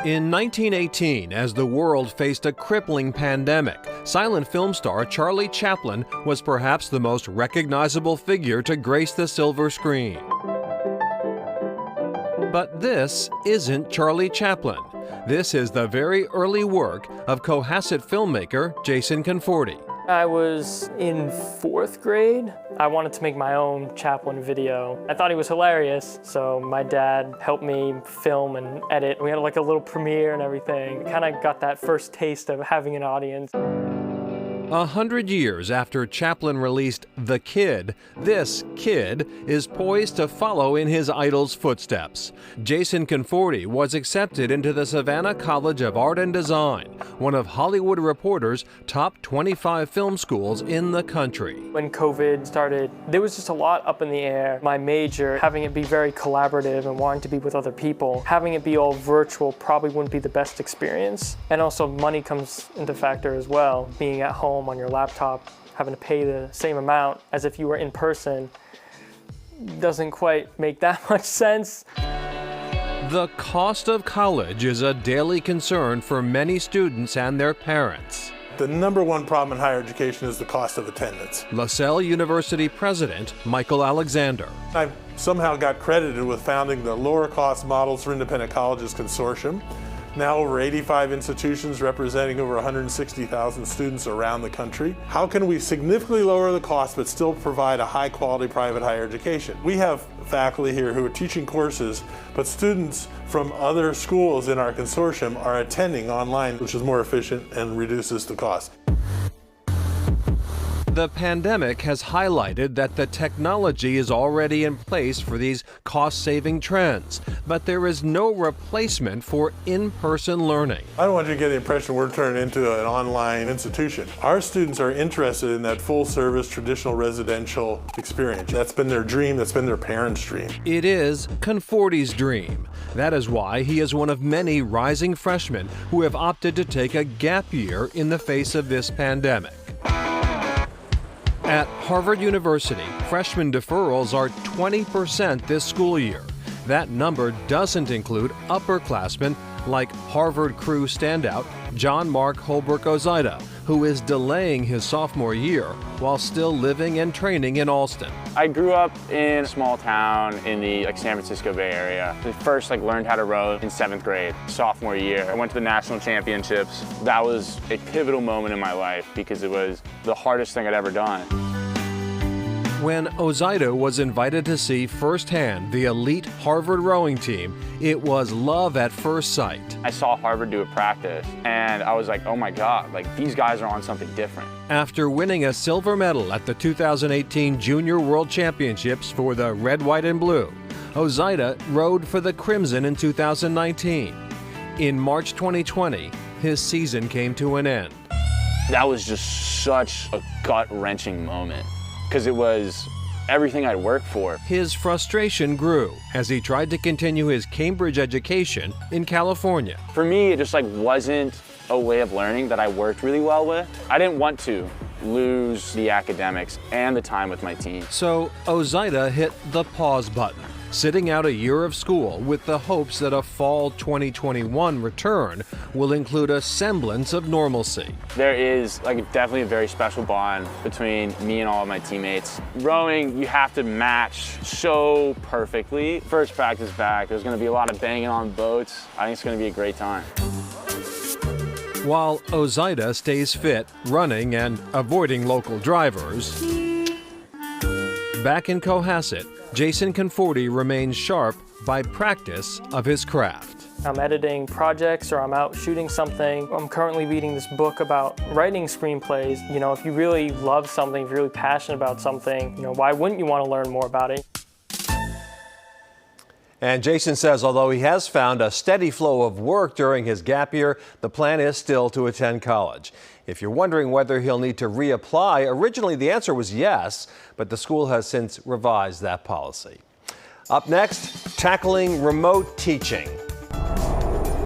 In 1918, as the world faced a crippling pandemic, silent film star Charlie Chaplin was perhaps the most recognizable figure to grace the silver screen. But this isn't Charlie Chaplin. This is the very early work of Cohasset filmmaker Jason Conforti. I was in 4th grade. I wanted to make my own Chaplin video. I thought he was hilarious, so my dad helped me film and edit. We had like a little premiere and everything. Kind of got that first taste of having an audience. 100 years after Chaplin released The Kid, this kid is poised to follow in his idol's footsteps. Jason Conforti was accepted into the Savannah College of Art and Design, one of Hollywood Reporter's top 25 film schools in the country. When COVID started, there was just a lot up in the air. My major, having it be very collaborative and wanting to be with other people, having it be all virtual probably wouldn't be the best experience. And also money comes into factor as well. Being at home on your laptop, having to pay the same amount as if you were in person doesn't quite make that much sense. The cost of college is a daily concern for many students and their parents. The number one problem in higher education is the cost of attendance. LaSalle University President Michael Alexander. I somehow got credited with founding the Lower Cost Models for Independent Colleges Consortium. Now over 85 institutions representing over 160,000 students around the country. How can we significantly lower the cost but still provide a high quality private higher education? We have faculty here who are teaching courses, but students from other schools in our consortium are attending online, which is more efficient and reduces the cost. The pandemic has highlighted that the technology is already in place for these cost-saving trends, but there is no replacement for in-person learning. I don't want you to get the impression we're turning into an online institution. Our students are interested in that full-service, traditional residential experience. That's been their dream, that's been their parents' dream. It is Conforti's dream. That is why he is one of many rising freshmen who have opted to take a gap year in the face of this pandemic. At Harvard University, freshman deferrals are 20% this school year. That number doesn't include upperclassmen like Harvard crew standout John Mark Holbrook Ozida, who is delaying his sophomore year while still living and training in Allston. I grew up in a small town in the San Francisco Bay Area. I first learned how to row in 7th grade, sophomore year. I went to the national championships. That was a pivotal moment in my life because it was the hardest thing I'd ever done. When Ozida was invited to see firsthand the elite Harvard rowing team, it was love at first sight. I saw Harvard do a practice and I was like, oh my God, these guys are on something different. After winning a silver medal at the 2018 Junior World Championships for the Red, White, and Blue, Ozida rowed for the Crimson in 2019. In March 2020, his season came to an end. That was just such a gut-wrenching moment, because it was everything I'd worked for. His frustration grew as he tried to continue his Cambridge education in California. For me, it just wasn't a way of learning that I worked really well with. I didn't want to lose the academics and the time with my team. So Ozida hit the pause button, sitting out a year of school with the hopes that a fall 2021 return will include a semblance of normalcy. There is definitely a very special bond between me and all of my teammates. Rowing, you have to match so perfectly. First practice back, there's gonna be a lot of banging on boats. I think it's gonna be a great time. While Ozida stays fit, running and avoiding local drivers, back in Cohasset, Jason Conforti remains sharp by practice of his craft. I'm editing projects or I'm out shooting something. I'm currently reading this book about writing screenplays. If you really love something, if you're really passionate about something, why wouldn't you want to learn more about it? And Jason says although he has found a steady flow of work during his gap year, the plan is still to attend college. If you're wondering whether he'll need to reapply, originally the answer was yes, but the school has since revised that policy. Up next, tackling remote teaching.